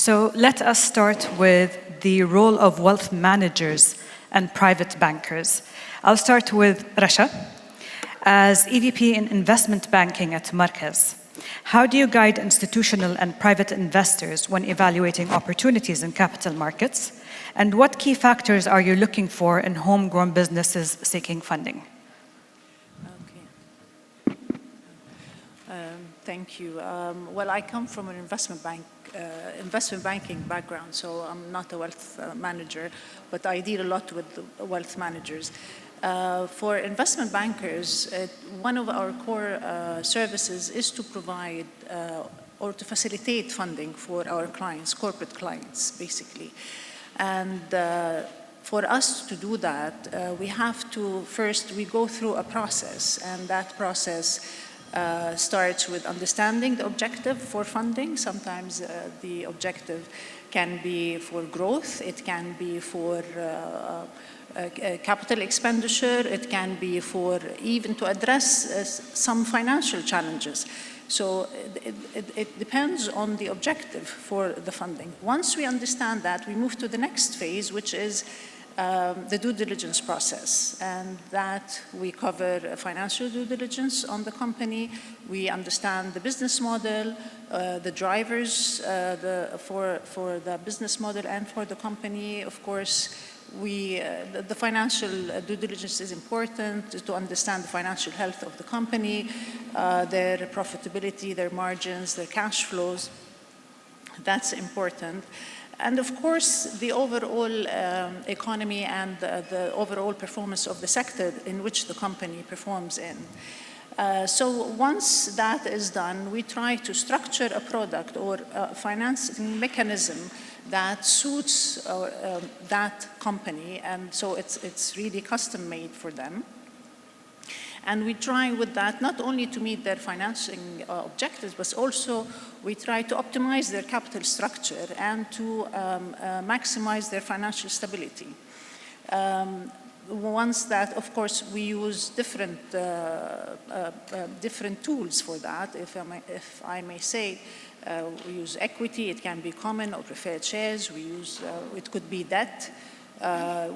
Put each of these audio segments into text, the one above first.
So let us start with the role of wealth managers and private bankers. I'll start with Rasha. As EVP in investment banking at Markaz, how do you guide institutional and private investors when evaluating opportunities in capital markets? And what key factors are you looking for in homegrown businesses seeking funding? Thank you. Well, I come from an investment banking background, so I'm not a wealth manager, but I deal a lot with wealth managers. For investment bankers, one of our core services is to provide or to facilitate funding for our clients, corporate clients, basically. And for us to do that, we have to first, we go through a process, and that process starts with understanding the objective for funding. Sometimes the objective can be for growth, it can be for capital expenditure, it can be for even to address some financial challenges. So it depends on the objective for the funding. Once we understand that, we move to the next phase, which is the due diligence process, and that we cover financial due diligence on the company. We understand the business model, the drivers for the business model and for the company. Of course, the financial due diligence is important to understand the financial health of the company, their profitability, their margins, their cash flows. That's important. And of course, the overall economy and the overall performance of the sector in which the company performs in. So once that is done, we try to structure a product or a financing mechanism that suits that company, and so it's really custom made for them. And we try with that not only to meet their financing objectives, but also we try to optimize their capital structure and to maximize their financial stability. Once that, of course, we use different tools for that, if I may say. We use equity, it can be common or preferred shares. We use, it could be debt,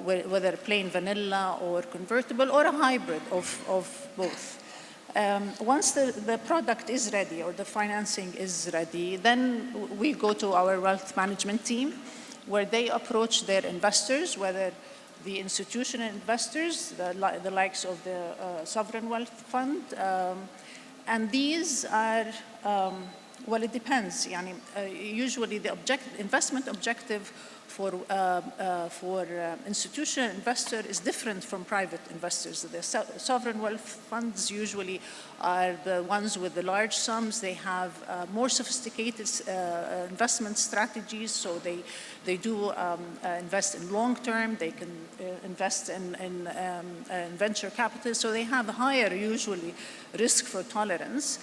whether plain vanilla or convertible or a hybrid of both. Once the product is ready or the financing is ready, then we go to our wealth management team where they approach their investors, whether the institutional investors, the likes of the Sovereign Wealth Fund. And these are, well, it depends. Usually the investment objective for institutional investor is different from private investors. The sovereign wealth funds usually are the ones with the large sums. They have more sophisticated investment strategies, so they do invest in long term. They can invest in venture capital, so they have a higher usually risk for tolerance.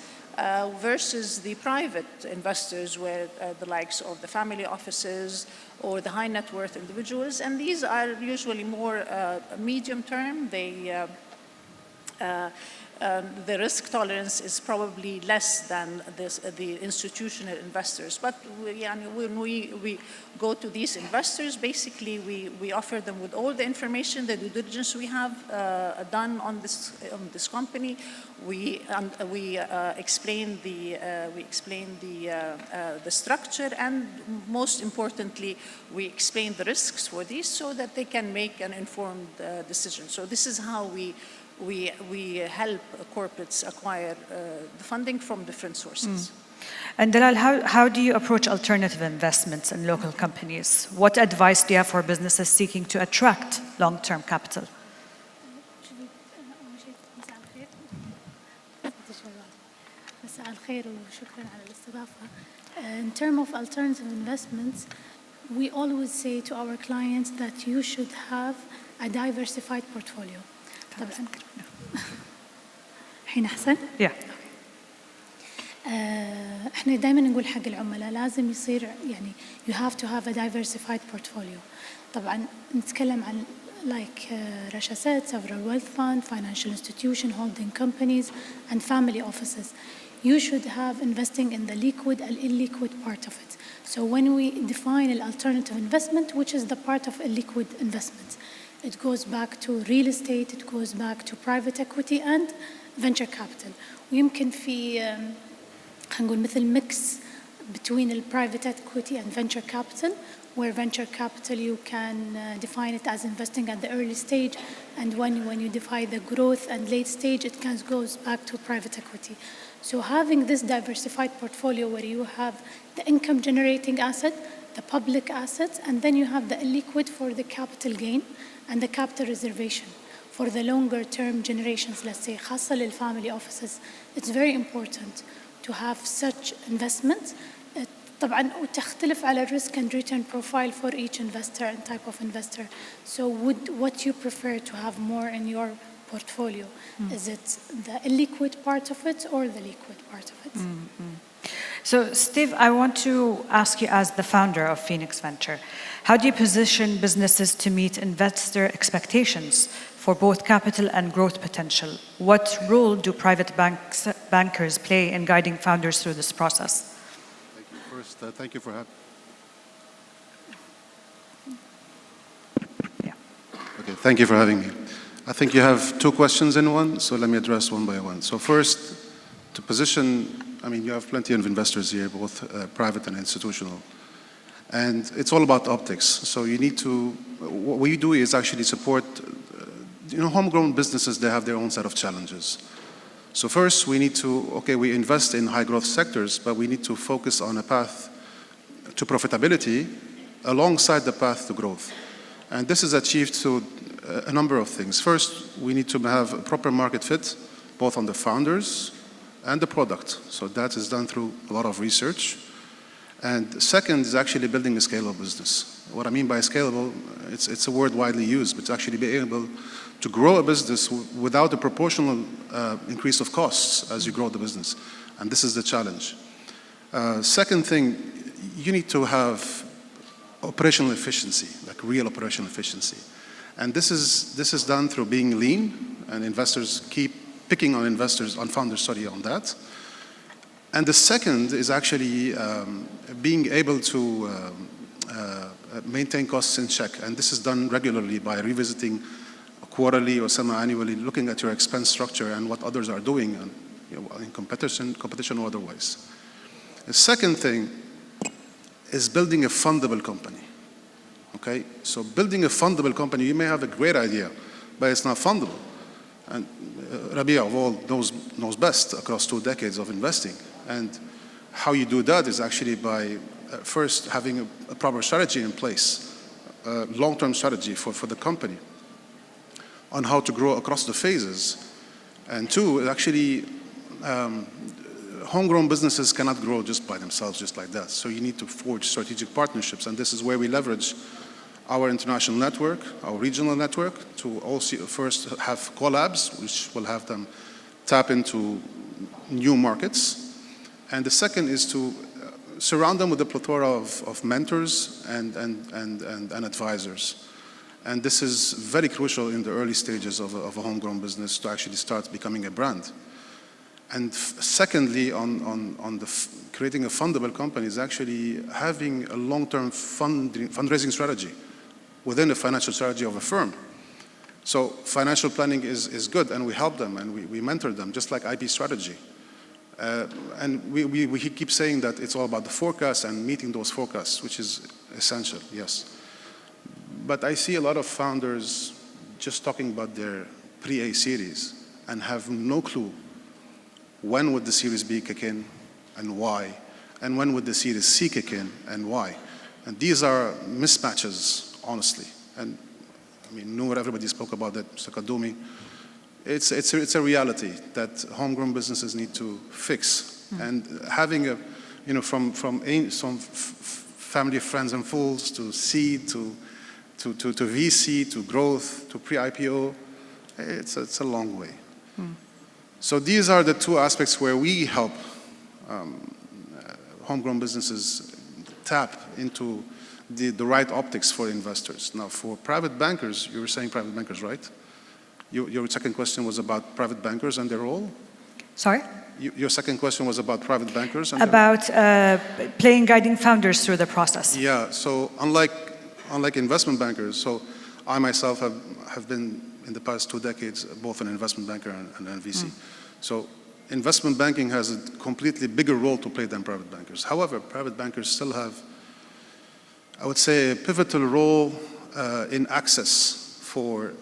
Versus the private investors, where the likes of the family offices or the high net worth individuals, and these are usually more medium term. The risk tolerance is probably less than the institutional investors. But when we go to these investors, basically we offer them with all the information, the due diligence we have done on this company. We explain the structure, and most importantly, we explain the risks for these so that they can make an informed decision. So this is how we help corporates acquire the funding from different sources. And Dalal, how do you approach alternative investments in local companies? What advice do you have for businesses seeking to attract long-term capital? In terms of alternative investments, we always say to our clients that you should have a diversified portfolio. الحين أحسن؟ احنا دائما نقول حق العملاء لازم يصير يعني you have to have a diversified portfolio. طبعا نتكلم عن like Rasha said, several wealth fund, financial institution, holding companies, and family offices. you should have investing in the liquid and illiquid part of it. So when we define an alternative investment, which is the part of illiquid investments, it goes back to real estate, it goes back to private equity and venture capital. ويمكن في هنقول مثل mix between the private equity and venture capital, where venture capital you can define it as investing at the early stage, and when you define the growth and late stage, it goes back to private equity. So having this diversified portfolio where you have the income generating asset, the public assets, and then you have the illiquid for the capital gain and the capital reservation for the longer term generations, let's say, خاصة للfamily offices. It's very important to have such investments. طبعاً وتختلف على risk and return profile for each investor and type of investor. So what you prefer to have more in your portfolio? Is it the illiquid part of it or the liquid part of it? So, Steve, I want to ask you, as the founder of Phoenix Venture, how do you position businesses to meet investor expectations for both capital and growth potential? What role do private bankers play in guiding founders through this process? Thank you. First, thank you for having. Yeah. Okay, thank you for having me. I think you have two questions in one, so let me address one by one. So first, to position, I mean, you have plenty of investors here, both private and institutional. And it's all about optics. So you need to, what we do is actually support, homegrown businesses, they have their own set of challenges. So first, we need to, okay, we invest in high growth sectors, but we need to focus on a path to profitability alongside the path to growth. And this is achieved through a number of things. First, we need to have a proper market fit, both on the founders and the product. So that is done through a lot of research. And second is actually building a scalable business. What I mean by scalable, it's a word widely used, but it's actually being able to grow a business without a proportional increase of costs as you grow the business. And this is the challenge. Second thing, you need to have operational efficiency, like real operational efficiency. And this is done through being lean, and investors keep picking on founders on that. And the second is actually being able to maintain costs in check. And this is done regularly by revisiting quarterly or semi-annually, looking at your expense structure and what others are doing in competition or otherwise. The second thing is building a fundable company. Okay, so building a fundable company, you may have a great idea, but it's not fundable. And Rabia of all knows best across 2 decades of investing. And how you do that is actually by first having a proper strategy in place, a long-term strategy for the company on how to grow across the phases. And two, actually, homegrown businesses cannot grow just by themselves, just like that. So you need to forge strategic partnerships. And this is where we leverage our international network, our regional network, to also first have collabs, which will have them tap into new markets. And the second is to surround them with a plethora of mentors and advisors. And this is very crucial in the early stages of a homegrown business to actually start becoming a brand. And secondly, on creating a fundable company is actually having a long-term fundraising strategy within the financial strategy of a firm. So financial planning is good, and we help them and we mentor them, just like IP strategy. And we keep saying that it's all about the forecast and meeting those forecasts, which is essential, yes. But I see a lot of founders just talking about their pre-A series and have no clue when would the Series B kick in and why, and when would the Series C kick in and why. And these are mismatches, honestly. And I mean, Noor, everybody spoke about that, Mr. Kaddoumi. It's a reality that homegrown businesses need to fix. And having from some family, friends and fools to seed to VC to growth to pre-IPO, it's a long way. So these are the two aspects where we help homegrown businesses tap into the right optics for investors. Now, for private bankers, you were saying private bankers, right? Your second question was about private bankers and their role? Sorry? Your second question was about private bankers? and About playing guiding founders through the process. Yeah, so unlike investment bankers, so I myself have been in the past 2 decades both an investment banker and an VC. So investment banking has a completely bigger role to play than private bankers. However, private bankers still have, I would say, a pivotal role in access for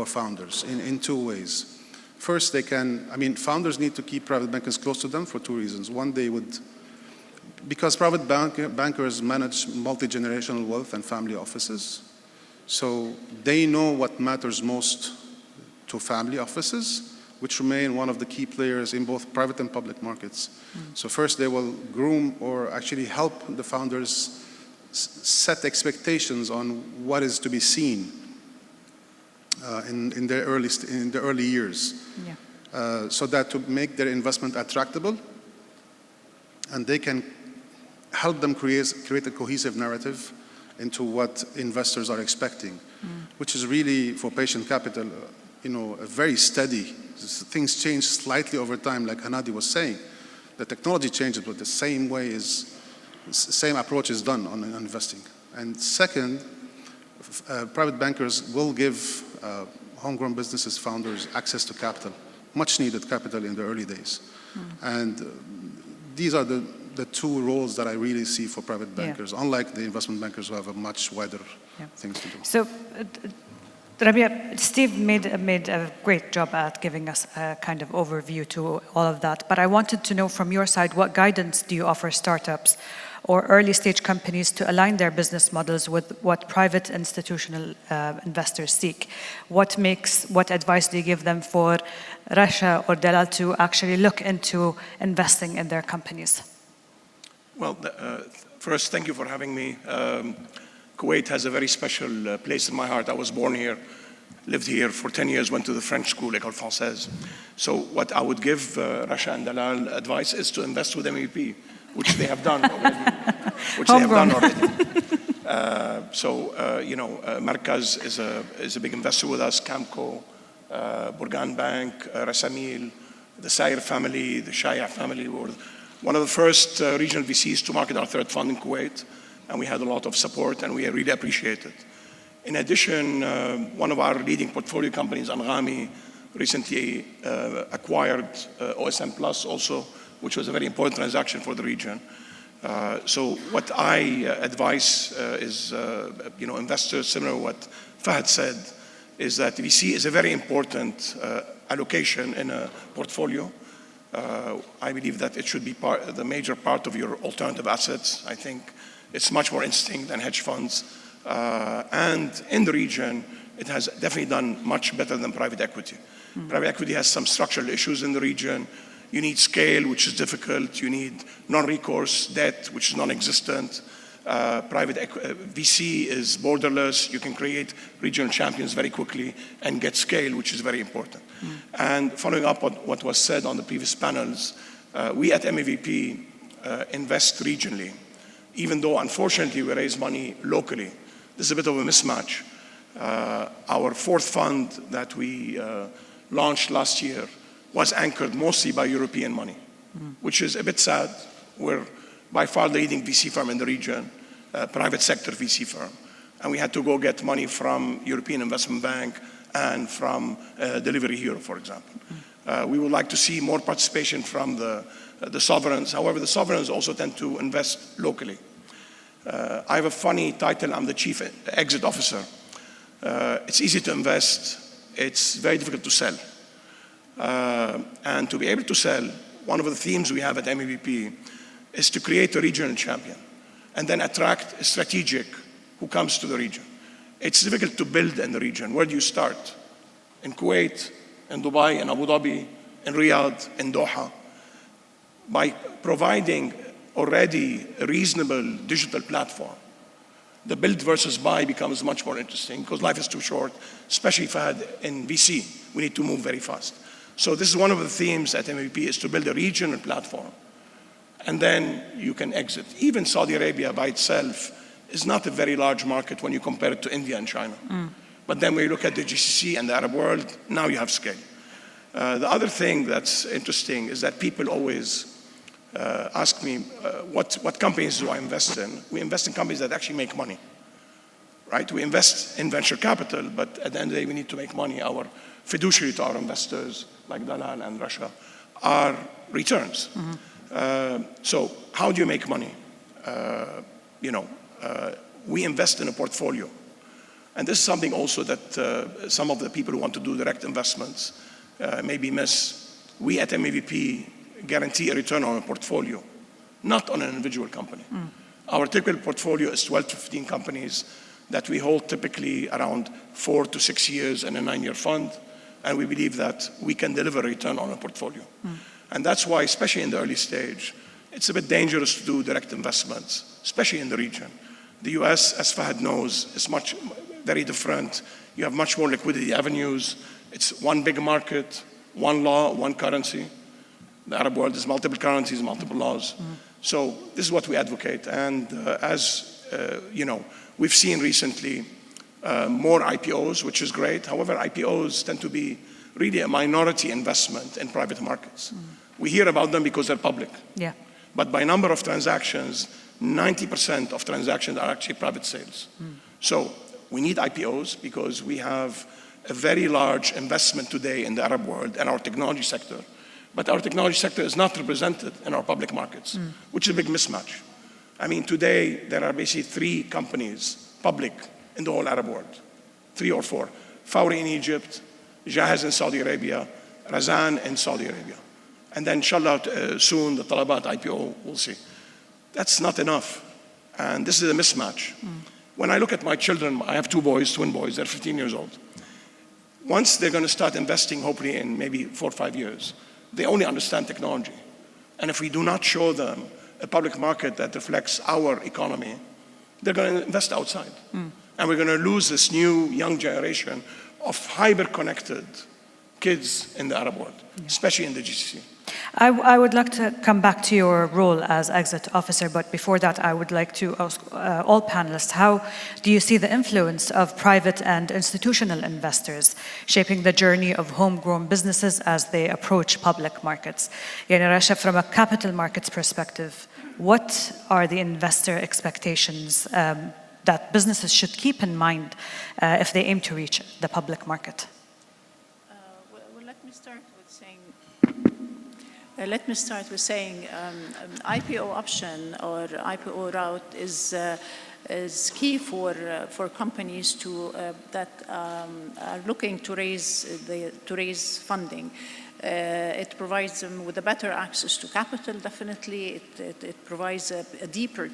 founders in 2 ways. First, founders need to keep private bankers close to them for 2 reasons. One, because private bankers manage multi-generational wealth and family offices, so they know what matters most to family offices, which remain one of the key players in both private and public markets. So first, they will groom or actually help the founders set expectations on what is to be seen in the early years, so that to make their investment attractable, and they can help them create a cohesive narrative into what investors are expecting, which is really, for patient capital, a very steady. Things change slightly over time, like Hanadi was saying. The technology changes, but the same approach is done on investing. And second, private bankers will give homegrown businesses founders access to capital, much needed capital in the early days. And these are the 2 roles that I really see for private bankers, unlike the investment bankers who have a much wider things to do. So, Rabia, Steve made a great job at giving us a kind of overview to all of that. But I wanted to know from your side, what guidance do you offer startups or early stage companies to align their business models with what private institutional investors seek? What advice do you give them for Rasha or Dalal to actually look into investing in their companies? Well, first, thank you for having me. Kuwait has a very special place in my heart. I was born here, lived here for 10 years, went to the French school, École Française. So what I would give Rasha and Dalal advice is to invest with MEP, which they have done already. Markaz is a big investor with us, Camco, Burgan Bank, Rasamil, the Sayer family, the Shaya family were one of the first regional VCs to market our 3rd fund in Kuwait. And we had a lot of support, and we really appreciate it. In addition, one of our leading portfolio companies, Anghami, recently acquired OSM Plus also, which was a very important transaction for the region. So what I advise is, investors, similar to what Fahad said, is that VC is a very important allocation in a portfolio. I believe that it should be the major part of your alternative assets. I think it's much more interesting than hedge funds. And in the region, it has definitely done much better than private equity. Private equity has some structural issues in the region. You need scale, which is difficult. You need non-recourse debt, which is non-existent. VC is borderless. You can create regional champions very quickly and get scale, which is very important. And following up on what was said on the previous panels, we at MEVP invest regionally. Even though, unfortunately, we raise money locally. This is a bit of a mismatch. Our 4th fund that we launched last year was anchored mostly by European money, which is a bit sad. We're by far the leading VC firm in the region, private sector VC firm. And we had to go get money from European Investment Bank and from Delivery Hero, for example. We would like to see more participation from the sovereigns. However, the sovereigns also tend to invest locally. I have a funny title. I'm the Chief Exit Officer. It's easy to invest. It's very difficult to sell. And to be able to sell, one of the themes we have at MEVP is to create a regional champion and then attract a strategic who comes to the region. It's difficult to build in the region. Where do you start? In Kuwait, in Dubai, in Abu Dhabi, in Riyadh, in Doha. By providing already a reasonable digital platform, the build versus buy becomes much more interesting because life is too short, especially if I had in VC. We need to move very fast. So this is one of the themes at MEVP, is to build a regional platform. And then you can exit. Even Saudi Arabia by itself is not a very large market when you compare it to India and China. But then when you look at the GCC and the Arab world, now you have scale. The other thing that's interesting is that people always ask me, what companies do I invest in? We invest in companies that actually make money, right? We invest in venture capital, but at the end of the day, we need to make money. Our fiduciary to our investors, like Dalal and Russia, are returns. So how do you make money? We invest in a portfolio. And this is something also that some of the people who want to do direct investments maybe miss. We at MEVP guarantee a return on a portfolio, not on an individual company. Our typical portfolio is 12 to 15 companies that we hold typically around 4 to 6 years in a 9-year fund. And we believe that we can deliver a return on a portfolio. And that's why, especially in the early stage, it's a bit dangerous to do direct investments, especially in the region. The US, as Fahad knows, is very different. You have much more liquidity avenues. It's one big market, one law, one currency. The Arab world is multiple currencies, multiple laws. So this is what we advocate. And we've seen recently more IPOs, which is great. However, IPOs tend to be really a minority investment in private markets. We hear about them because they're public. Yeah. But by number of transactions, 90% of transactions are actually private sales. So we need IPOs because we have a very large investment today in the Arab world and our technology sector. But our technology sector is not represented in our public markets, which is a big mismatch. I mean, today, there are basically 3 companies, public, in the whole Arab world. 3 or 4. Fawry in Egypt, Jahaz in Saudi Arabia, Razan in Saudi Arabia. And then, inshallah, soon, the Talabat IPO, we'll see. That's not enough. And this is a mismatch. When I look at my children, I have 2 boys, twin boys, they're 15 years old. Once they're going to start investing, hopefully in maybe 4 or 5 years, they only understand technology. And if we do not show them a public market that reflects our economy, they're going to invest outside. And we're going to lose this new young generation of hyper-connected kids in the Arab world, especially in the GCC. I would like to come back to your role as exit officer, but before that, I would like to ask all panelists, how do you see the influence of private and institutional investors shaping the journey of homegrown businesses as they approach public markets? Rasha, from a capital markets perspective, what are the investor expectations that businesses should keep in mind if they aim to reach the public market? Let me start with saying IPO option or IPO route is key for companies that are looking to raise funding. It provides them with a better access to capital, definitely. It provides a deeper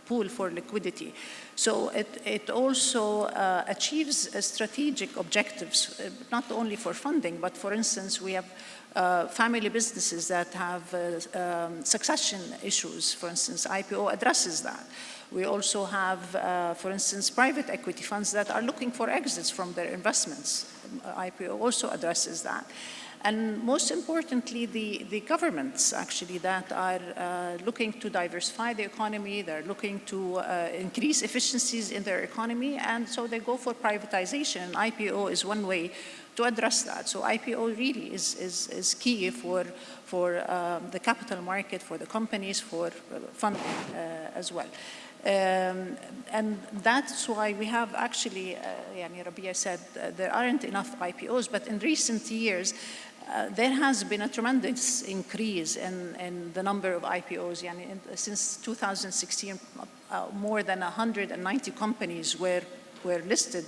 pool for liquidity. So it also achieves strategic objectives, not only for funding, but for instance, we have family businesses that have succession issues. For instance, IPO addresses that. We also have, for instance, private equity funds that are looking for exits from their investments. IPO also addresses that. And most importantly, the governments actually that are looking to diversify the economy, they're looking to increase efficiencies in their economy, and so they go for privatization. IPO is one way to address that. So IPO really is key for the capital market, for the companies, for funding as well. And that's why we have actually, Rabia said, there aren't enough IPOs, but in recent years, there has been a tremendous increase in the number of IPOs. Since 2016, more than 190 companies were listed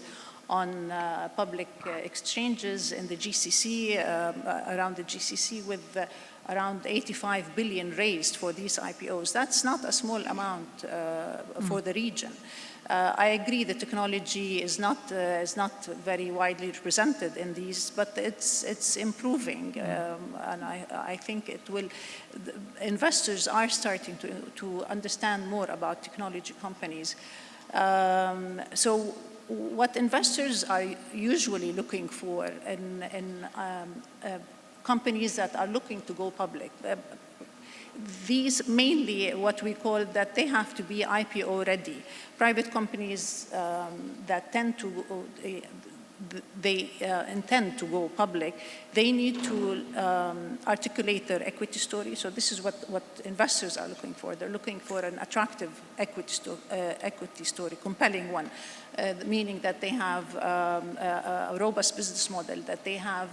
on public exchanges in the GCC, around the GCC, with around 85 billion raised for these IPOs. That's not a small amount for the region. I agree the technology is not very widely represented in these, but it's improving, and I think it will. Investors are starting to understand more about technology companies. So what investors are usually looking for in companies that are looking to go public, these mainly what we call that they have to be IPO ready. Private companies that tend to they intend to go public, they need to articulate their equity story. So this is what investors are looking for. They're looking for an attractive equity story, compelling one, meaning that they have a robust business model, that they have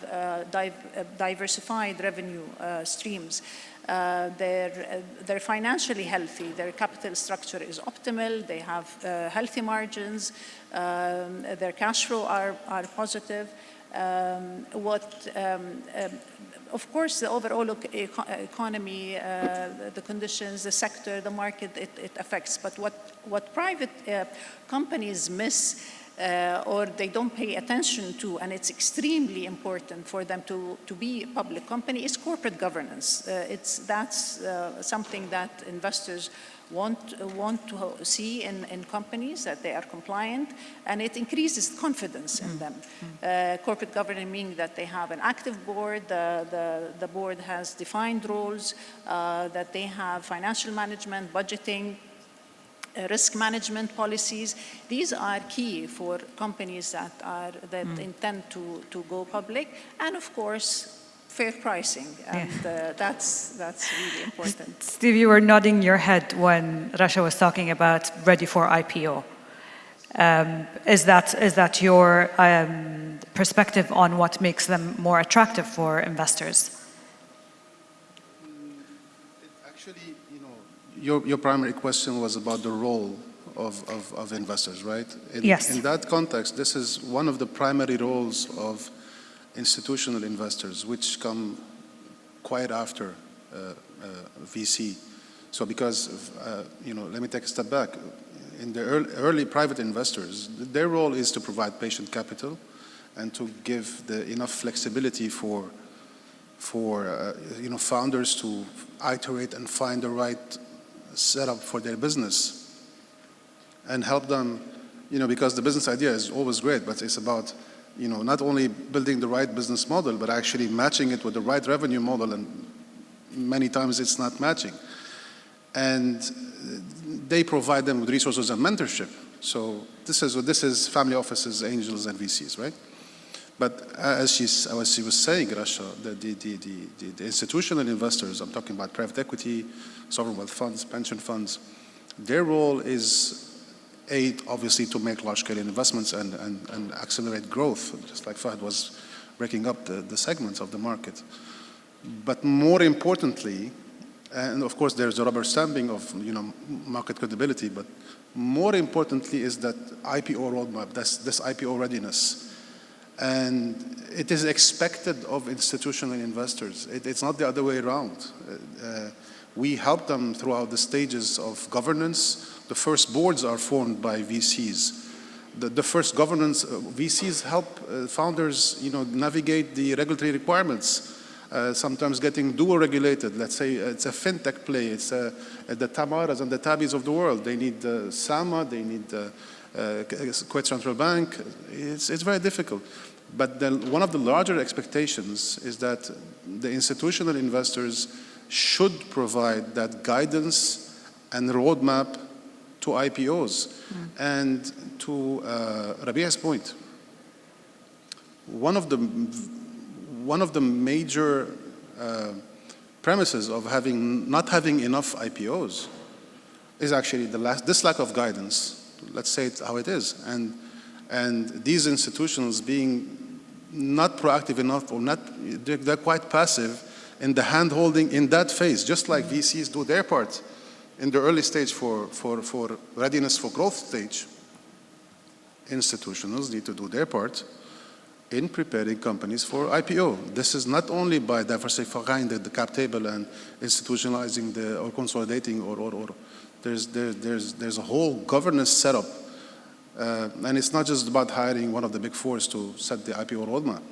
diversified revenue streams. They're financially healthy, their capital structure is optimal, they have healthy margins, their cash flow are positive. Of course, the overall economy, the conditions, the sector, the market, it affects. But what private companies miss or they don't pay attention to, and it's extremely important for them to be a public company, is corporate governance. That's something that investors want to see in companies, that they are compliant, and it increases confidence in them. Corporate governance meaning that they have an active board, the board has defined roles, that they have financial management, budgeting, risk management policies. These are key for companies that intend to go public, and of course, fair pricing, and that's really important. Steve, you were nodding your head when Rasha was talking about ready for IPO. Is that your perspective on what makes them more attractive for investors? Actually, your primary question was about the role of investors, right? Yes. In that context, this is one of the primary roles of institutional investors, which come quite after VC. So because, let me take a step back. In the early private investors, their role is to provide patient capital and to give enough flexibility for founders to iterate and find the right setup for their business and help them, because the business idea is always great, but it's about not only building the right business model, but actually matching it with the right revenue model, and many times it's not matching. And they provide them with resources and mentorship. So this is family offices, angels, and VCs, right? But as she was saying, Rasha, the institutional investors, I'm talking about private equity, sovereign wealth funds, pension funds, their role is obviously to make large-scale investments and accelerate growth, just like Fahd was breaking up the segments of the market. But more importantly, and of course there's the rubber stamping of market credibility, but more importantly is that IPO roadmap, this IPO readiness. And it is expected of institutional investors. It's not the other way around. We help them throughout the stages of governance. The first boards are formed by VCs. The first governance, VCs help founders, navigate the regulatory requirements. Sometimes getting dual regulated. Let's say it's a fintech play. It's the Tamaras and the Tabis of the world. They need SAMA. They need Kuwait Central Bank. It's very difficult. But one of the larger expectations is that the institutional investors should provide that guidance and roadmap to IPOs. And to Rabia's point, one of the major premises of not having enough IPOs is actually this lack of guidance. Let's say it how it is, and these institutions being not proactive enough, or they're quite passive in the hand-holding in that phase, just like VCs do their part in the early stage for readiness for growth stage. Institutionals need to do their part in preparing companies for IPO. This is not only by diversifying the cap table and institutionalizing or consolidating, or there's a whole governance setup. And it's not just about hiring one of the big fours to set the IPO roadmap.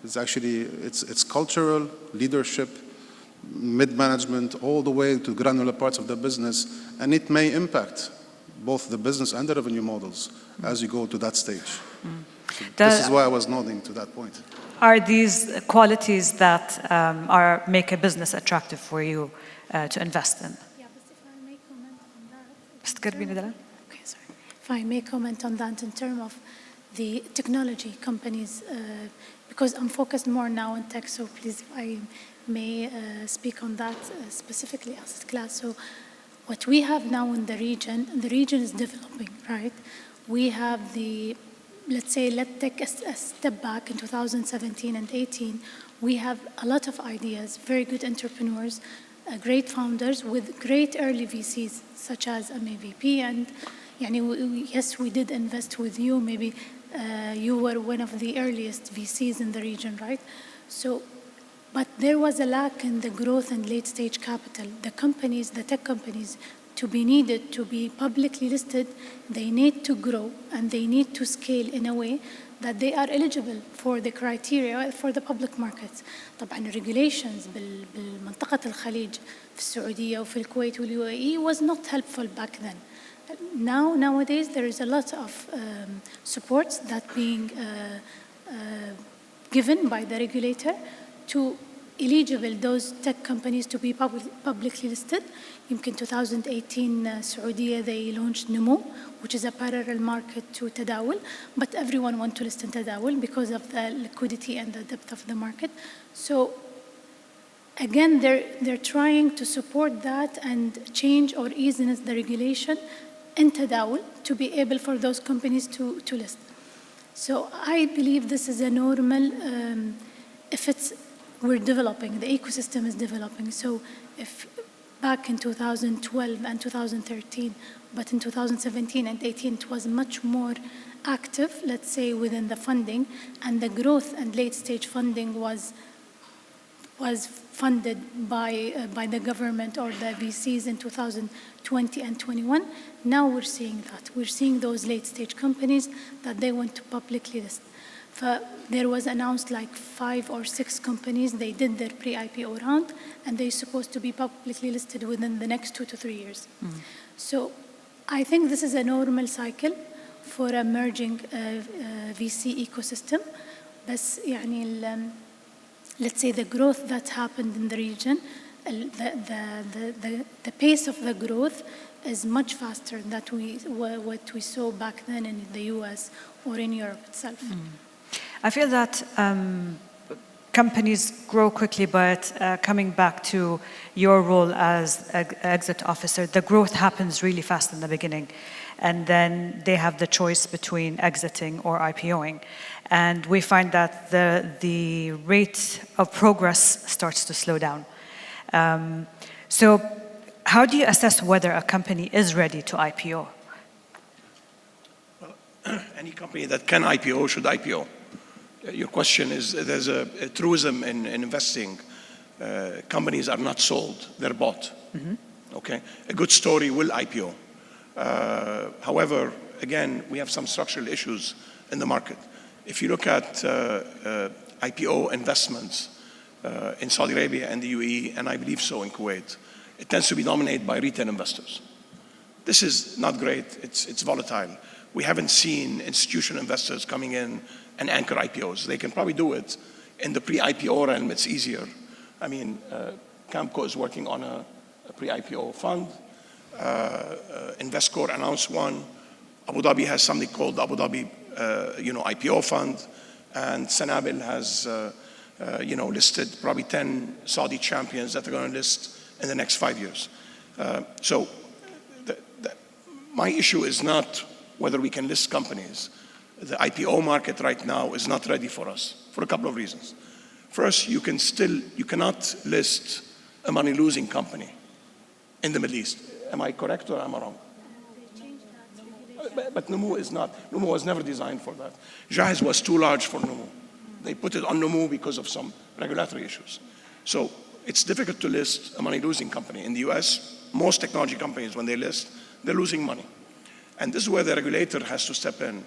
It's actually, it's cultural, leadership, mid-management, all the way to granular parts of the business. And it may impact both the business and the revenue models as you go to that stage. So this is why I was nodding to that point. Are these qualities that make a business attractive for you to invest in? Yeah, but if I may comment on that. Okay, sorry. If I may comment on that in terms of the technology companies, because I'm focused more now on tech, so please, if I may speak on that specifically asset class. So what we have now in the region is developing, right? We have let's take a step back in 2017 and 18. We have a lot of ideas, very good entrepreneurs, great founders with great early VCs, such as MAVP. And yes, we did invest with you. Maybe you were one of the earliest VCs in the region, right? So, but there was a lack in the growth and late stage capital. The tech companies, to be needed to be publicly listed, they need to grow and they need to scale in a way that they are eligible for the criteria for the public markets. طبعاً regulations بالمنطقة الخليج في السعودية وفي الكويت والUAE was not helpful back then. Nowadays there is a lot of support that being given by the regulator to eligible those tech companies to be publicly listed. يمكن 2018 Saudi they launched Numu, which is a parallel market to Tadawul, but everyone wants to list in Tadawul because of the liquidity and the depth of the market. So again, they're trying to support that and change or ease the regulation in Tadawul to be able for those companies to list. So I believe this is a normal, we're developing, the ecosystem is developing. So if back in 2012 and 2013, but in 2017 and 18, it was much more active, let's say, within the funding, and the growth and late stage funding was funded by the government or the VCs in 2020 and 21. Now we're seeing that. We're seeing those late stage companies that they want to publicly list. There was announced like 5 or 6 companies, they did their pre-IPO round, and they're supposed to be publicly listed within the next 2 to 3 years. So I think this is a normal cycle for a merging VC ecosystem. بس يعني let's say the growth that happened in the region, the pace of the growth is much faster than what we saw back then in the US or in Europe itself. I feel that companies grow quickly, but coming back to your role as exit officer, the growth happens really fast in the beginning, and then they have the choice between exiting or IPOing. And we find that the rate of progress starts to slow down. So how do you assess whether a company is ready to IPO? Well, any company that can IPO should IPO. Your question is, there's a truism in investing. Companies are not sold, they're bought. Okay? A good story will IPO. However, again, we have some structural issues in the market. If you look at IPO investments in Saudi Arabia and the UAE, and I believe so in Kuwait, it tends to be dominated by retail investors. This is not great, it's volatile. We haven't seen institutional investors coming in and anchor IPOs. They can probably do it in the pre-IPO realm, it's easier. I mean, Camco is working on a pre-IPO fund. Investcorp announced one. Abu Dhabi has something called the Abu Dhabi IPO fund. And Sanabil has listed probably 10 Saudi champions that are going to list in the next 5 years. So my issue is not whether we can list companies. The IPO market right now is not ready for us for a couple of reasons. First, you cannot list a money-losing company in the Middle East. Am I correct or am I wrong? But Numu is not. Numu was never designed for that. Jahiz was too large for Numu. They put it on Numu because of some regulatory issues. So it's difficult to list a money-losing company. In the US, most technology companies, when they list, they're losing money. And this is where the regulator has to step in.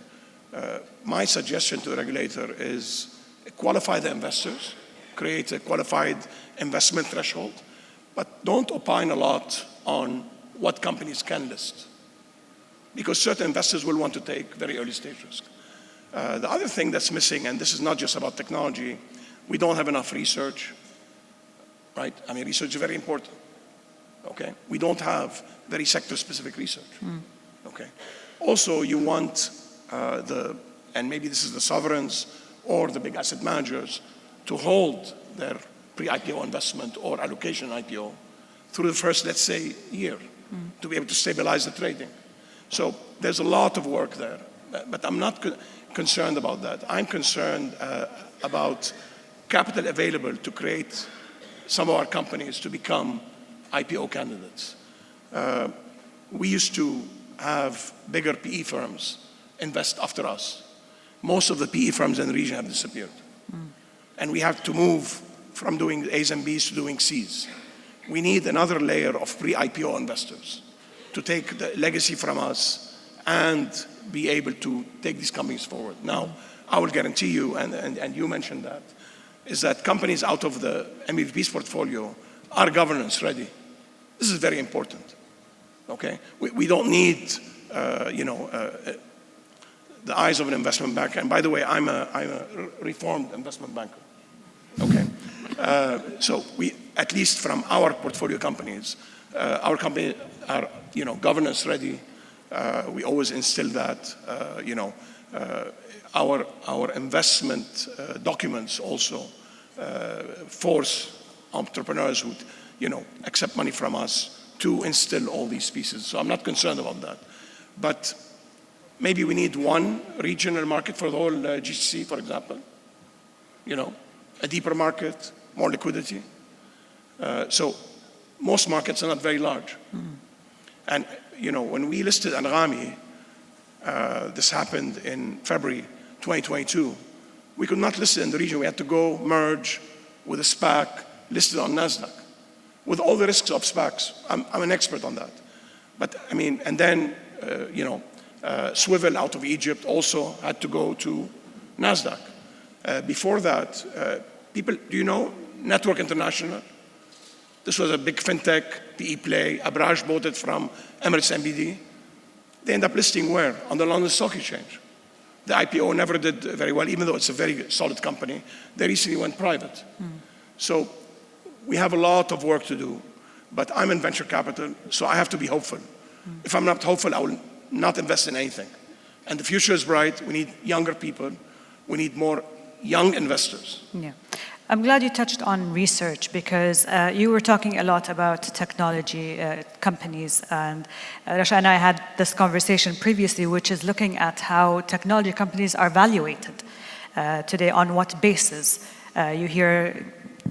My suggestion to the regulator is qualify the investors, create a qualified investment threshold, but don't opine a lot on what companies can list, because certain investors will want to take very early stage risk. The other thing that's missing, and this is not just about technology, we don't have enough research, right? I mean, research is very important, okay? We don't have very sector-specific research, okay? Also, you want the and maybe this is the sovereigns or the big asset managers, to hold their pre-IPO investment or allocation IPO through the first, let's say, year, to be able to stabilize the trading. So there's a lot of work there, but I'm not concerned about that. I'm concerned about capital available to create some of our companies to become IPO candidates. We used to have bigger PE firms invest after us. Most of the PE firms in the region have disappeared. And we have to move from doing A's and B's to doing C's. We need another layer of pre-IPO investors to take the legacy from us and be able to take these companies forward. Now, I will guarantee you, and you mentioned that, is that companies out of the MEVP's portfolio are governance ready. This is very important, okay? We don't need, the eyes of an investment banker. And by the way, I'm a reformed investment banker, okay? So we, at least from our portfolio companies, our company are, governance ready. We always instill that, our investment documents also force entrepreneurs who, accept money from us to instill all these pieces. So I'm not concerned about that. But maybe we need one regional market for the whole GCC, for example. A deeper market, more liquidity. So most markets are not very large. And, when we listed Anghami, this happened in February 2022, we could not list it in the region. We had to go merge with a SPAC listed on NASDAQ, with all the risks of SPACs. I'm an expert on that. But, and then, Swivel out of Egypt also had to go to NASDAQ. Before that, do you know Network International? This was a big fintech PE play. Abraj bought it from Emirates NBD. They end up listing where? On the London Stock Exchange. The IPO never did very well, even though it's a very solid company. They recently went private. So we have a lot of work to do, but I'm in venture capital, so I have to be hopeful. If I'm not hopeful, I will not invest in anything. And the future is bright. We need younger people. We need more young investors. Yeah. I'm glad you touched on research because you were talking a lot about technology companies, and Rasha and I had this conversation previously, which is looking at how technology companies are evaluated today, on what basis. You hear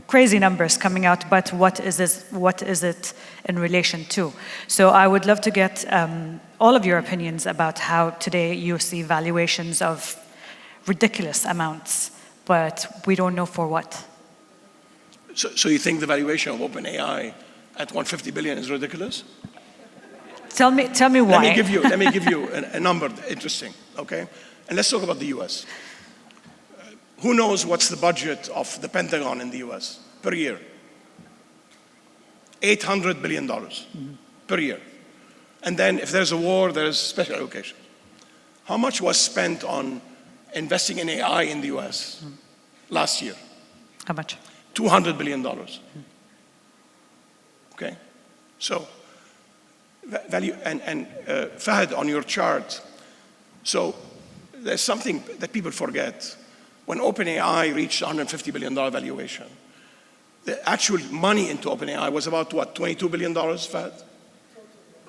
crazy numbers coming out, but what is it in relation to? So I would love to get all of your opinions about how today you see valuations of ridiculous amounts, but we don't know for what. So you think the valuation of OpenAI at $150 billion is ridiculous? Tell me why. Let me give you a number, interesting, okay? And let's talk about the US. Who knows what's the budget of the Pentagon in the US per year? $800 billion per year. And then if there's a war, there's special allocation. How much was spent on investing in AI in the US last year? How much? $200 billion. Okay? So, value, and Fahad, on your chart, so there's something that people forget. When OpenAI reached $150 billion valuation, the actual money into OpenAI was about what, $22 billion, Fahad?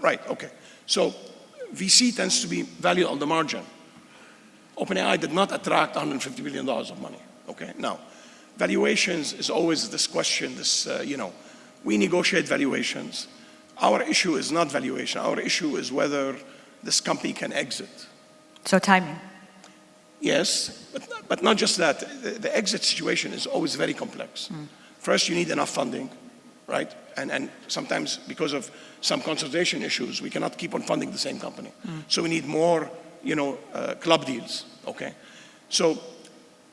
Right, okay. So VC tends to be valued on the margin. OpenAI did not attract $150 billion of money, okay? Now, valuations is always this question, we negotiate valuations. Our issue is not valuation. Our issue is whether this company can exit. So timing. Yes, but not just that. The exit situation is always very complex. First, you need enough funding, right? And sometimes because of some concentration issues, we cannot keep on funding the same company. So we need more, club deals, okay? So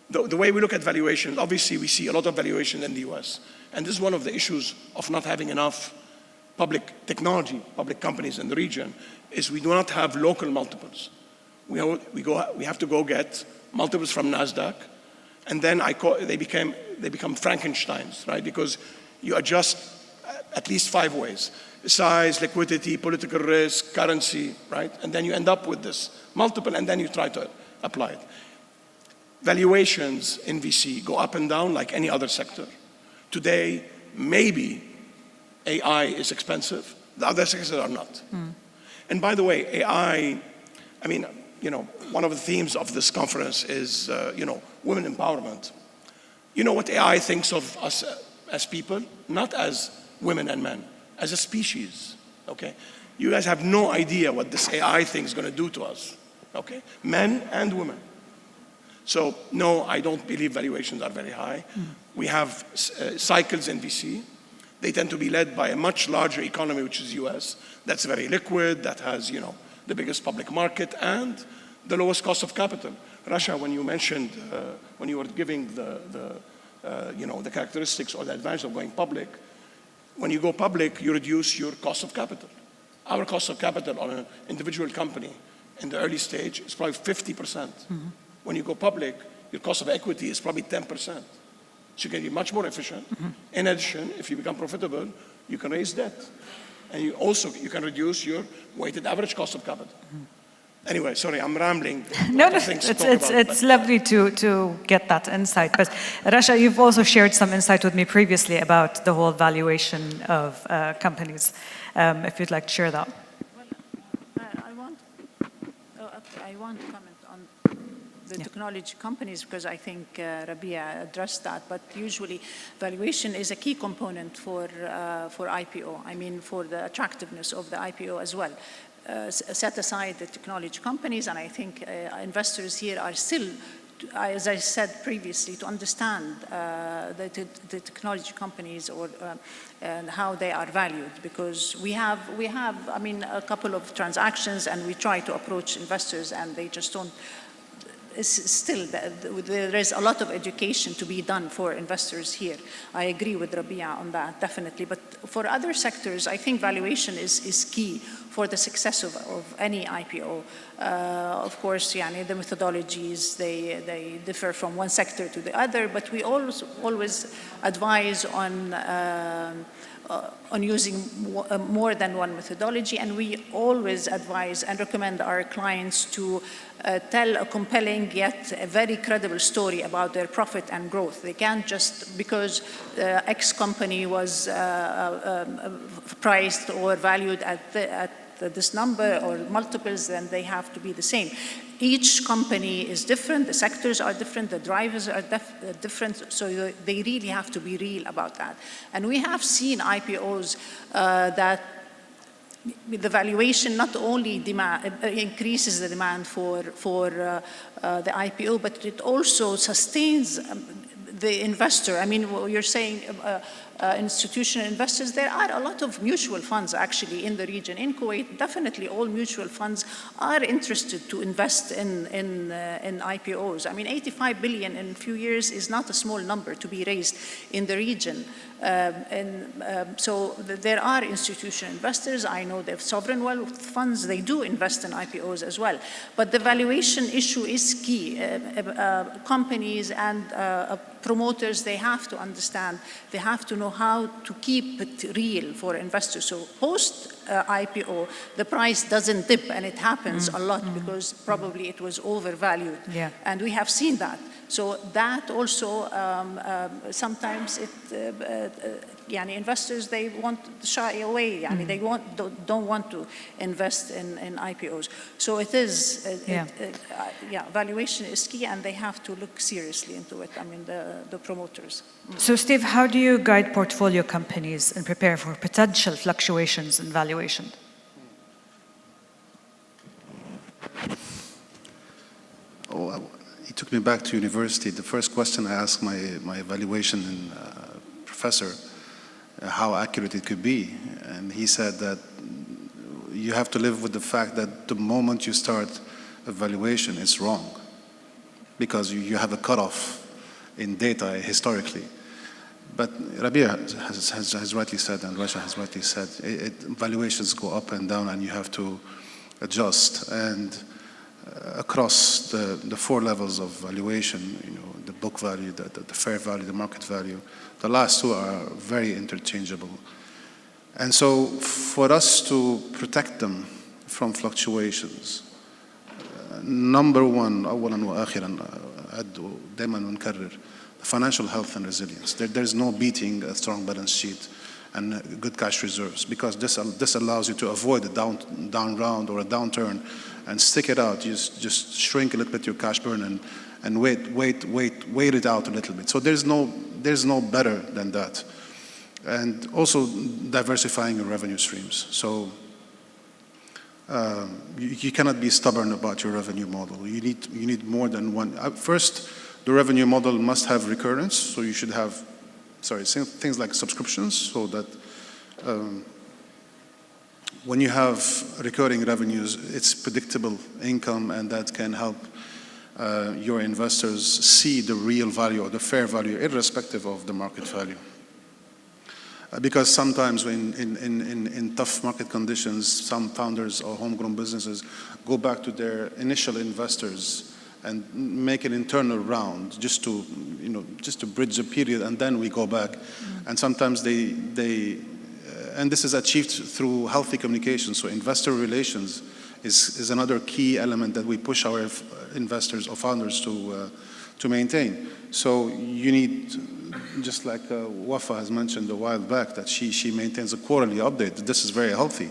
the way we look at valuation, obviously we see a lot of valuation in the US. And this is one of the issues of not having enough public technology, public companies in the region, is we do not have local multiples. We have to go get multiples from NASDAQ, and then they become Frankensteins, right? Because you adjust at least 5 ways: size, liquidity, political risk, currency, right? And then you end up with this multiple, and then you try to apply it. valuations in VC go up and down like any other sector. Today, maybe AI is expensive. The other sectors are not. And by the way, AI, I mean, one of the themes of this conference is, women empowerment. You know what AI thinks of us as people? Not as women and men, as a species, okay? You guys have no idea what this AI thing is going to do to us, okay? Men and women. So no, I don't believe valuations are very high. We have cycles in VC. They tend to be led by a much larger economy, which is US. That's very liquid, that has, the biggest public market and the lowest cost of capital. Rasha, when you mentioned, when you were giving the characteristics or the advantage of going public, when you go public, you reduce your cost of capital. Our cost of capital on an individual company in the early stage is probably 50%. When you go public, your cost of equity is probably 10%. So you can be much more efficient. In addition, if you become profitable, you can raise debt. And you can reduce your weighted average cost of capital. Anyway, sorry, I'm rambling. No, it's lovely to get that insight. But Rasha, you've also shared some insight with me previously about the whole valuation of companies. If you'd like to share that. Well, I want to comment on the technology companies because I think Rabia addressed that. But usually, valuation is a key component for IPO. I mean, for the attractiveness of the IPO as well. Set aside the technology companies, and I think investors here are still, as I said previously, to understand the technology companies and how they are valued, because we have, I mean, a couple of transactions, and we try to approach investors, and they just don't. Still, there is a lot of education to be done for investors here. I agree with Rabia on that, definitely. But for other sectors, I think valuation is key for the success of any IPO. Of course, the methodologies, they differ from one sector to the other, but we always advise on using more than one methodology, and we always advise and recommend our clients to tell a compelling yet a very credible story about their profit and growth. They can't just, because X company was priced or valued at this number or multiples, then they have to be the same. Each company is different, the sectors are different, the drivers are different, so they really have to be real about that. And we have seen IPOs that the valuation not only increases the demand for the IPO, but it also sustains the investor. I mean, you're saying institutional investors, there are a lot of mutual funds actually in the region. In Kuwait, definitely all mutual funds are interested to invest in IPOs. I mean, 85 billion in a few years is not a small number to be raised in the region. So there are institutional investors. I know they have sovereign wealth funds. They do invest in IPOs as well. But the valuation issue is key. Companies and promoters, they have to understand, they have to know how to keep it real for investors. So post IPO, the price doesn't dip, and it happens a lot because probably it was overvalued. Yeah. And we have seen that. So that also, sometimes investors, they want to shy away. They don't want to invest in IPOs. So it is, valuation is key, and they have to look seriously into it. I mean, the promoters. So Steve, how do you guide portfolio companies and prepare for potential fluctuations in valuation? He took me back to university. The first question I asked my evaluation professor, how accurate it could be. And he said that you have to live with the fact that the moment you start evaluation, it's wrong. Because you have a cutoff in data historically. But Rabia has rightly said, and Rasha has rightly said, valuations go up and down, and you have to adjust. And across the four levels of valuation, the book value, the fair value, the market value, the last two are very interchangeable. And so for us to protect them from fluctuations, number one أولا وآخرا دائما ونكرر financial health and resilience. There's no beating a strong balance sheet and good cash reserves, because this allows you to avoid a down round or a downturn and stick it out. You just shrink a little bit your cash burn and wait it out a little bit. So there's no better than that. And also diversifying your revenue streams. So you cannot be stubborn about your revenue model. You need more than one. First, the revenue model must have recurrence, so you should have, things like subscriptions, so that when you have recurring revenues, it's predictable income, and that can help your investors see the real value or the fair value, irrespective of the market value. Because sometimes in tough market conditions, some founders or homegrown businesses go back to their initial investors and make an internal round just to bridge the period, and then we go back. And sometimes and this is achieved through healthy communication. So investor relations is another key element that we push our investors or founders to maintain. So you need, just like Wafa has mentioned a while back, that she maintains a quarterly update. This is very healthy.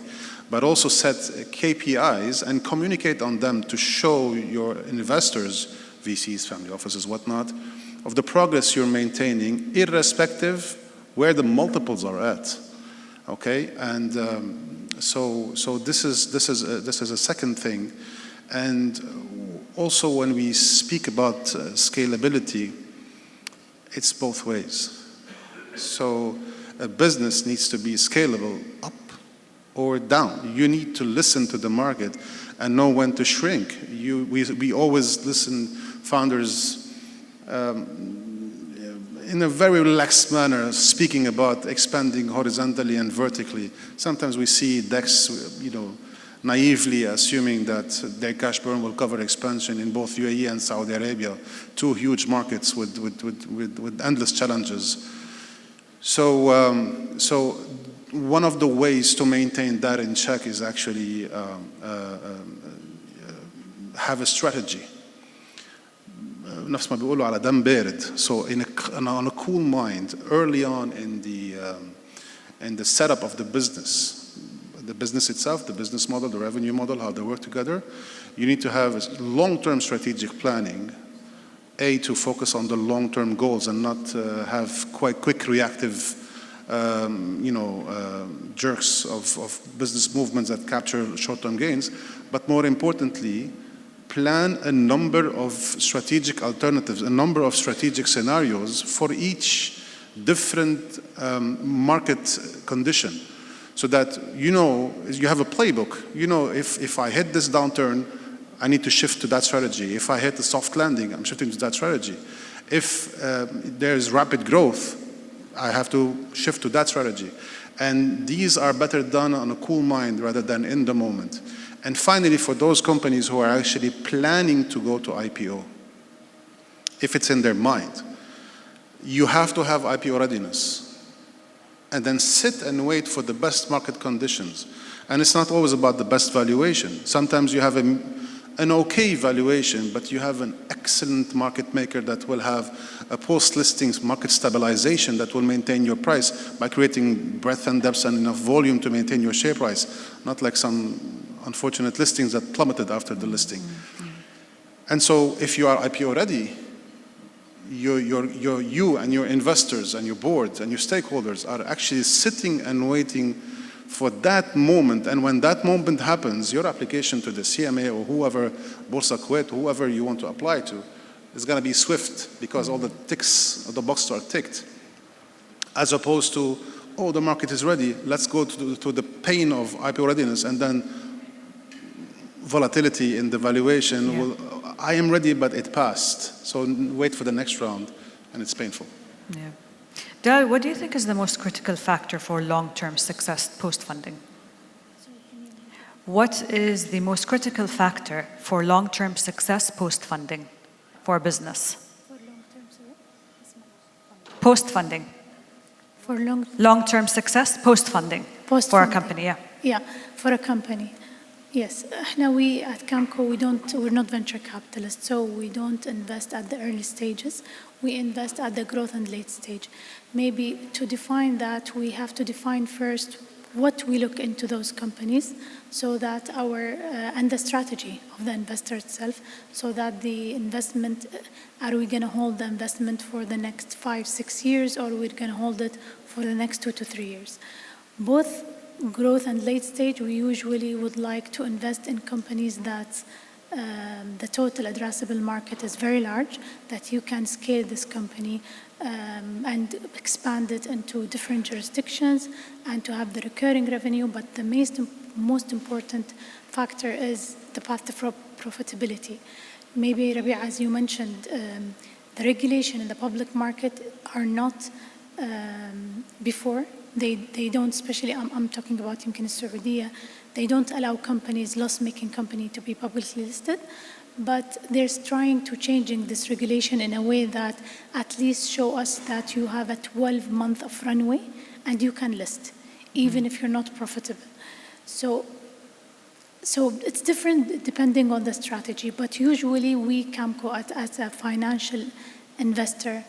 But also set KPIs and communicate on them to show your investors, VCs, family offices, whatnot, of the progress you're maintaining, irrespective where the multiples are at. Okay, and so this is a second thing. And also, when we speak about scalability, it's both ways. So a business needs to be scalable up or down. You need to listen to the market and know when to shrink. We always listen, founders, in a very relaxed manner, speaking about expanding horizontally and vertically. Sometimes we see decks, naively assuming that their cash burn will cover expansion in both UAE and Saudi Arabia, two huge markets with endless challenges. So one of the ways to maintain that in check is actually have a strategy. نفس ما بيقولوا على دم بارد. So on a cool mind, early on in the setup of the business itself, the business model, the revenue model, how they work together, you need to have a long-term strategic planning, to focus on the long-term goals and not have quite quick reactive jerks of business movements that capture short-term gains, but more importantly, plan a number of strategic alternatives, a number of strategic scenarios for each different market condition, so that you have a playbook. If I hit this downturn, I need to shift to that strategy. If I hit a soft landing, I'm shifting to that strategy. If there's rapid growth, I have to shift to that strategy. And these are better done on a cool mind rather than in the moment. And finally, for those companies who are actually planning to go to IPO, if it's in their mind, you have to have IPO readiness. And then sit and wait for the best market conditions. And it's not always about the best valuation. Sometimes you have an okay valuation, but you have an excellent market maker that will have a post-listings market stabilization that will maintain your price by creating breadth and depth and enough volume to maintain your share price, not like some unfortunate listings that plummeted after the listing. And so if you are IPO ready, you and your investors and your board and your stakeholders are actually sitting and waiting for that moment. And when that moment happens, your application to the CMA or whoever, Borsa Kuwait, whoever you want to apply to, is going to be swift, because all the ticks of the boxes are ticked. As opposed to, the market is ready, let's go to the pain of IPO readiness, and then volatility in the valuation. I am ready, but it passed. So wait for the next round, and it's painful. Yeah. Del, what do you think is the most critical factor for long-term success post-funding? What is the most critical factor for long-term success post-funding for a business? Post-funding. For long-term success post-funding. For a company, Yeah, for a company. Yes, now we at Camco, we're not venture capitalists, so we don't invest at the early stages. We invest at the growth and late stage. Maybe to define that, we have to define first what we look into those companies so that and the strategy of the investor itself, so that the investment, are we going to hold the investment for the next 5-6 years, or we're going to hold it for the next 2 to 3 years? Both growth and late stage, we usually would like to invest in companies that the total addressable market is very large, that you can scale this company and expand it into different jurisdictions and to have the recurring revenue. But the most important factor is the path to profitability. Maybe, Rabia, as you mentioned, the regulation in the public market are not before. They don't, especially I'm talking about Yumkin Saudiya, they don't allow companies, loss-making company, to be publicly listed, but they're trying to changing this regulation in a way that at least show us that you have a 12-month of runway and you can list, even if you're not profitable. So it's different depending on the strategy, but usually we, Camco, as a financial investor,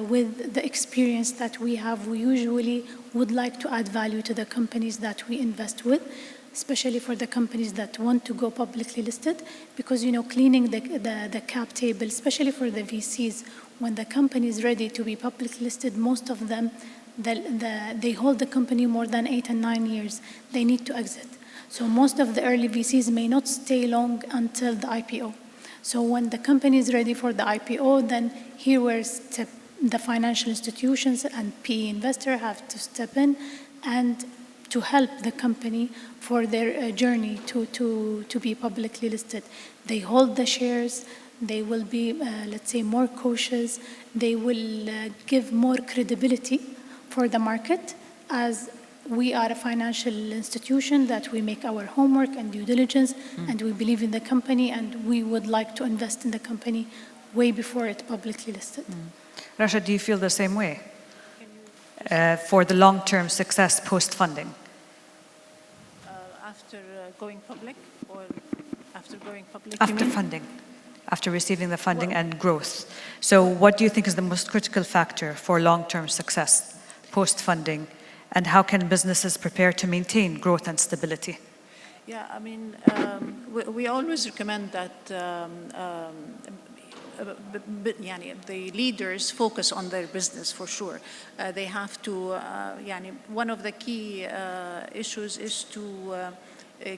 with the experience that we have, we usually would like to add value to the companies that we invest with, especially for the companies that want to go publicly listed, because cleaning the cap table, especially for the VCs, when the company is ready to be publicly listed, most of them, they hold the company more than 8 and 9 years. They need to exit. So most of the early VCs may not stay long until the IPO. So when the company is ready for the IPO, then here where the financial institutions and PE investor have to step in and to help the company for their journey to be publicly listed. They hold the shares. They will be, let's say, more cautious. They will give more credibility for the market, as we are a financial institution that we make our homework and due diligence, and we believe in the company, and we would like to invest in the company way before it's publicly listed. Rasha, do you feel the same way for the long-term success post-funding? After going public, or after going public? After funding, after receiving the funding and growth. So what do you think is the most critical factor for long-term success post-funding, and how can businesses prepare to maintain growth and stability? Yeah, I mean, we always recommend that the leaders focus on their business for sure. They have to, one of the key issues is to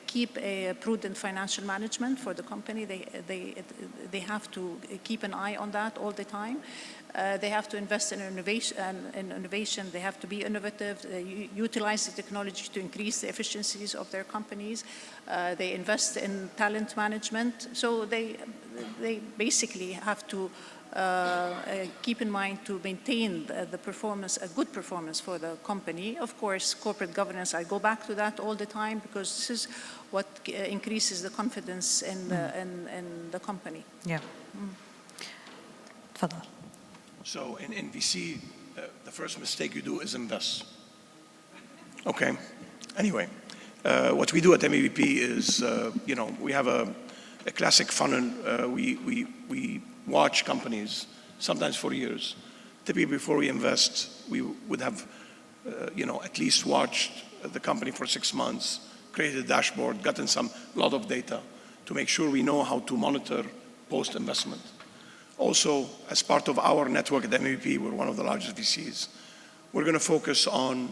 keep a prudent financial management for the company. They have to keep an eye on that all the time. They have to invest in innovation. They have to be innovative, utilize the technology to increase the efficiencies of their companies. They invest in talent management. So they basically have to keep in mind to maintain the performance, a good performance for the company. Of course, corporate governance, I go back to that all the time, because this is what increases the confidence in the company. Yeah. Tfadal. So in VC, the first mistake you do is invest. Okay. Anyway, what we do at MEVP is, we have a classic funnel. We watch companies, sometimes for years. Typically, before we invest, we would have, at least watched the company for 6 months, created a dashboard, gotten a lot of data to make sure we know how to monitor post-investment. Also, as part of our network at MEVP, we're one of the largest VCs. We're going to focus on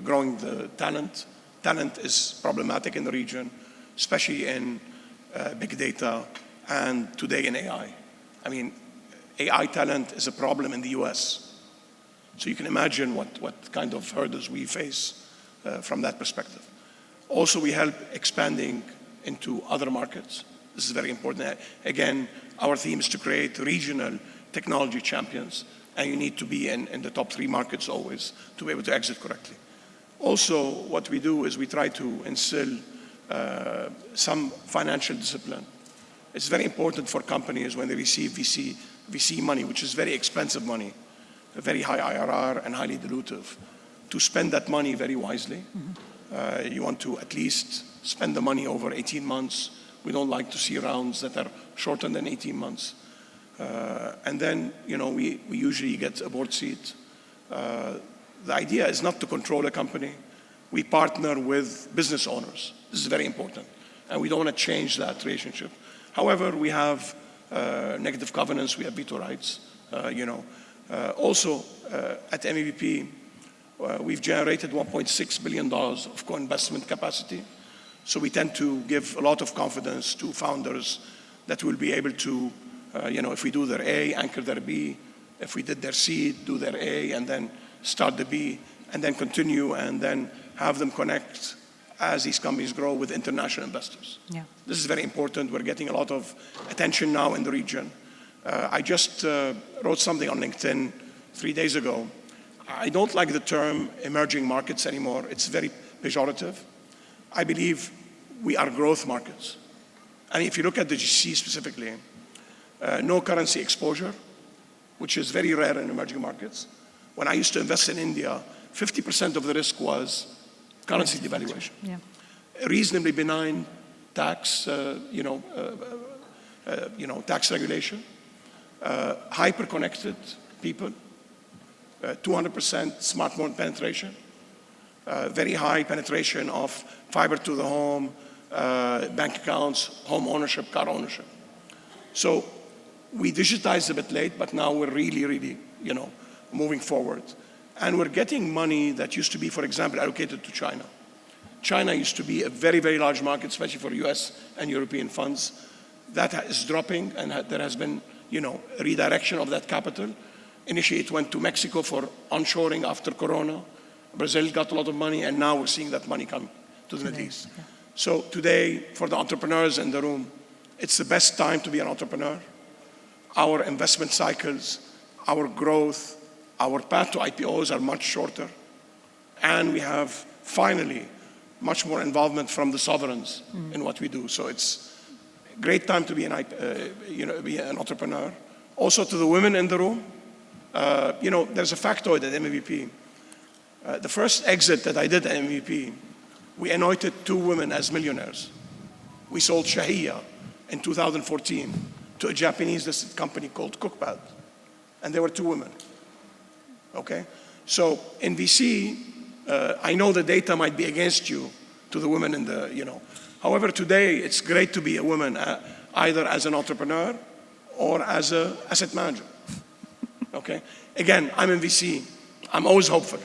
growing the talent. Talent is problematic in the region, especially in big data and today in AI. I mean, AI talent is a problem in the US. So you can imagine what kind of hurdles we face from that perspective. Also, we help expanding into other markets. This is very important. Again, our theme is to create regional technology champions, and you need to be in the top 3 markets always to be able to exit correctly. Also, what we do is we try to instill some financial discipline. It's very important for companies when they receive VC money, which is very expensive money, a very high IRR and highly dilutive, to spend that money very wisely You want to at least spend the money over 18 months. We don't like to see rounds that are shorter than 18 months. And then, we usually get a board seat. The idea is not to control a company. We partner with business owners. This is very important. And we don't want to change that relationship. However, we have negative governance, we have veto rights. Also, at MEVP, we've generated $1.6 billion of co-investment capacity. So we tend to give a lot of confidence to founders that will be able to, if we do their A, anchor their B. If we did their seed, do their A, and then start the B, and then continue, and then have them connect as these companies grow with international investors. Yeah. This is very important. We're getting a lot of attention now in the region. I just wrote something on LinkedIn 3 days ago. I don't like the term emerging markets anymore. It's very pejorative. I believe we are growth markets. And if you look at the GCC specifically, no currency exposure, which is very rare in emerging markets. When I used to invest in India, 50% of the risk was currency devaluation. Yeah. Reasonably benign tax, tax regulation, hyper-connected people, 200% smartphone penetration, very high penetration of fiber to the home, bank accounts, home ownership, car ownership. So we digitized a bit late, but now we're really, moving forward. And we're getting money that used to be, for example, allocated to China. China used to be a very, very large market, especially for US and European funds. That is dropping, and there has been, a redirection of that capital. Initially, it went to Mexico for onshoring after Corona. Brazil got a lot of money, and now we're seeing that money come to the Middle East. Yeah. So today, for the entrepreneurs in the room, it's the best time to be an entrepreneur. Our investment cycles, our growth, our path to IPOs are much shorter. And we have, finally, much more involvement from the sovereigns in what we do. So it's a great time to be be an entrepreneur. Also to the women in the room, there's a factoid at MEVP. The first exit that I did at MEVP, we anointed 2 women as millionaires. We sold Shahia in 2014 to a Japanese listed company called Cookpad. And there were 2 women. Okay? So in VC, I know the data might be against you to the women in the, However, today it's great to be a woman, either as an entrepreneur or as an asset manager. Okay? Again, I'm in VC. I'm always hopeful.